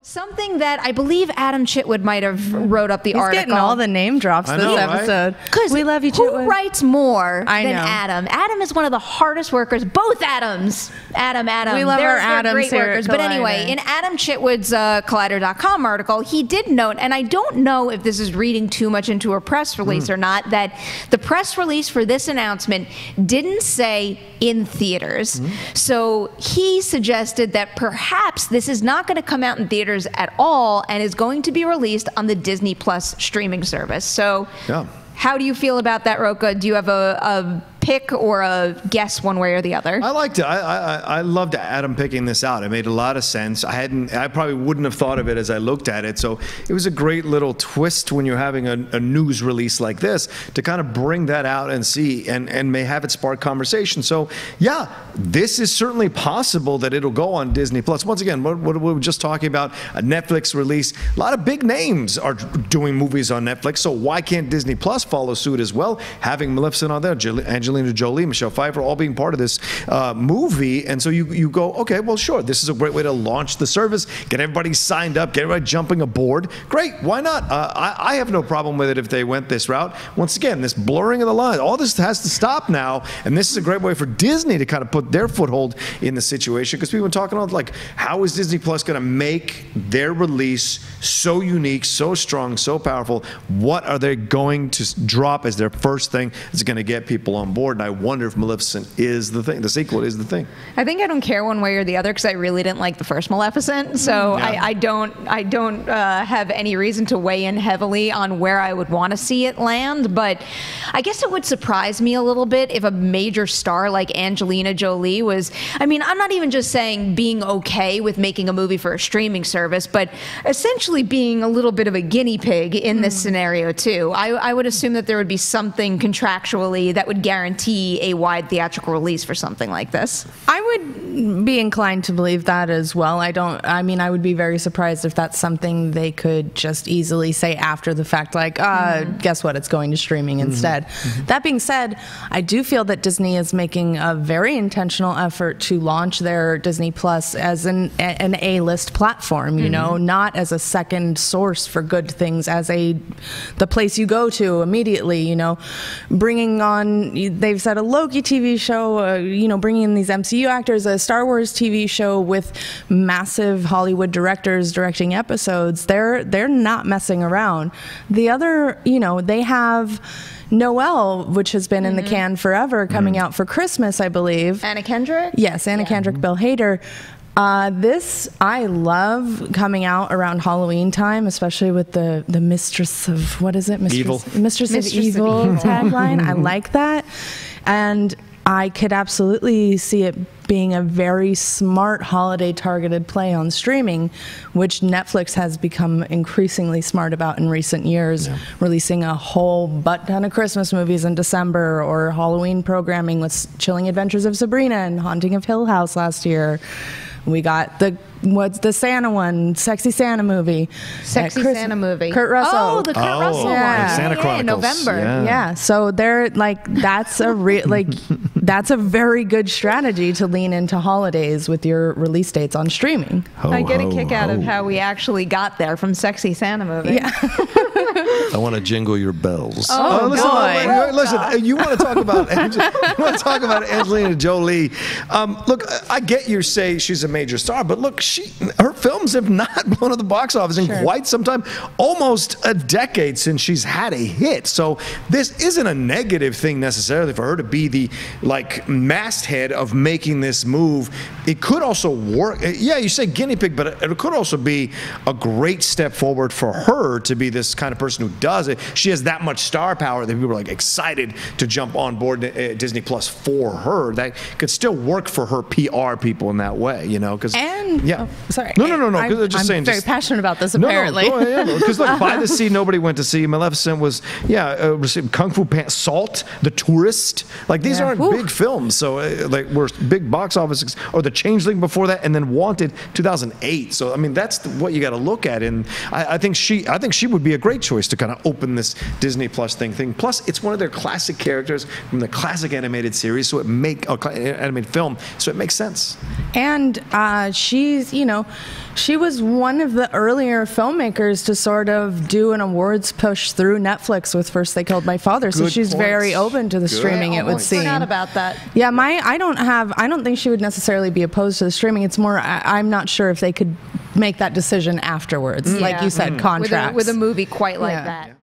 Something that I believe Adam Chitwood might have wrote up the article. He's getting all the name drops this episode. Because we love you, who Chitwood. writes more than know. Adam? Adam is one of the hardest workers. Both Adams. Adam. We love they're our Adams great here workers. at But Collider. anyway, in Adam Chitwood's Collider.com article, he did note, and I don't know if this is reading too much into a press release or not, that the press release for this announcement didn't say in theaters. So he suggested that perhaps this is not going to come out in theaters at all and is going to be released on the Disney Plus streaming service. So how do you feel about that, Roka? Do you have a pick or a guess one way or the other? I liked it. I loved Adam picking this out. It made a lot of sense. I probably wouldn't have thought of it as I looked at it. So it was a great little twist when you're having a news release like this to kind of bring that out and see and may have it spark conversation. So yeah, this is certainly possible that it'll go on Disney Plus. Once again, what we were just talking about, a Netflix release. A lot of big names are doing movies on Netflix. So why can't Disney Plus follow suit as well? Having Maleficent on there, Angelina Jolie, Michelle Pfeiffer, all being part of this movie. And so you go, okay, well, sure, this is a great way to launch the service, get everybody signed up, get everybody jumping aboard. Great, why not? I have no problem with it if they went this route. Once again, this blurring of the lines, all this has to stop now. And this is a great way for Disney to kind of put their foothold in the situation, because people are talking about, like, how is Disney Plus going to make their release so unique, so strong, so powerful? What are they going to drop as their first thing that's going to get people on board? And I wonder if Maleficent is the thing, the sequel is the thing. I think I don't care one way or the other because I really didn't like the first Maleficent, so I don't have any reason to weigh in heavily on where I would want to see it land. But I guess it would surprise me a little bit if a major star like Angelina Jolie was, I mean, I'm not even just saying being okay with making a movie for a streaming service, but essentially being a little bit of a guinea pig in this scenario too. I would assume that there would be something contractually that would guarantee a wide theatrical release for something like this. I would be inclined to believe that as well. I mean, I would be very surprised if that's something they could just easily say after the fact, like, guess what, it's going to streaming instead. That being said, I do feel that Disney is making a very intentional effort to launch their Disney Plus as an A-list platform, you know, not as a second source for good things, as the place you go to immediately, you know, bringing on, they've said, a Loki TV show, you know, bringing in these MCU actors, a Star Wars TV show with massive Hollywood directors directing episodes. They're not messing around. The other, you know, they have Noelle, which has been in the can forever, coming out for Christmas, I believe. Anna Kendrick? Yes, Anna Kendrick, Bill Hader. This I love coming out around Halloween time, especially with the Mistress of, what is it? Mistress of Evil tagline. I like that. And I could absolutely see it being a very smart holiday targeted play on streaming, which Netflix has become increasingly smart about in recent years, releasing a whole butt ton of Christmas movies in December, or Halloween programming with Chilling Adventures of Sabrina and Haunting of Hill House last year. We got what's the Santa one? Sexy Santa movie. Sexy Santa movie. Kurt Russell. Oh, the Kurt Russell one. Santa Chronicles. In November. Yeah. So they're like, that's that's a very good strategy to lean into holidays with your release dates on streaming. I get a kick out of how we actually got there from Sexy Santa movie. Yeah. I want to jingle your bells. Listen, you want to talk about Angelina Jolie. Look, I get you say she's a major star, but look, her films have not blown at the box office in quite some time, almost a decade since she's had a hit. So this isn't a negative thing necessarily for her to be the masthead of making this move. It could also work. Yeah, you say guinea pig, but it could also be a great step forward for her to be this kind of person who does it. She has that much star power that people are like excited to jump on board Disney Plus for her. That could still work for her PR people in that way, you know? Because sorry. No. I'm very passionate about this. Apparently, because look, By the Sea, nobody went to see. Maleficent was Kung Fu Panda, Salt, The Tourist. Like these aren't big films, so like we're big box office, or The Changeling before that, and then Wanted 2008. So I mean that's what you got to look at, and I think she would be a great choice to kind of open this Disney Plus thing. Plus, it's one of their classic characters from the classic animated series, so animated film, so it makes sense. And she's, she was one of the earlier filmmakers to sort of do an awards push through Netflix with First They Killed My Father. So she's very open to the streaming, it would seem. I forgot about that. Yeah, I don't think she would necessarily be opposed to the streaming. It's more, I'm not sure if they could make that decision afterwards. Like you said, contracts. With a movie quite like that.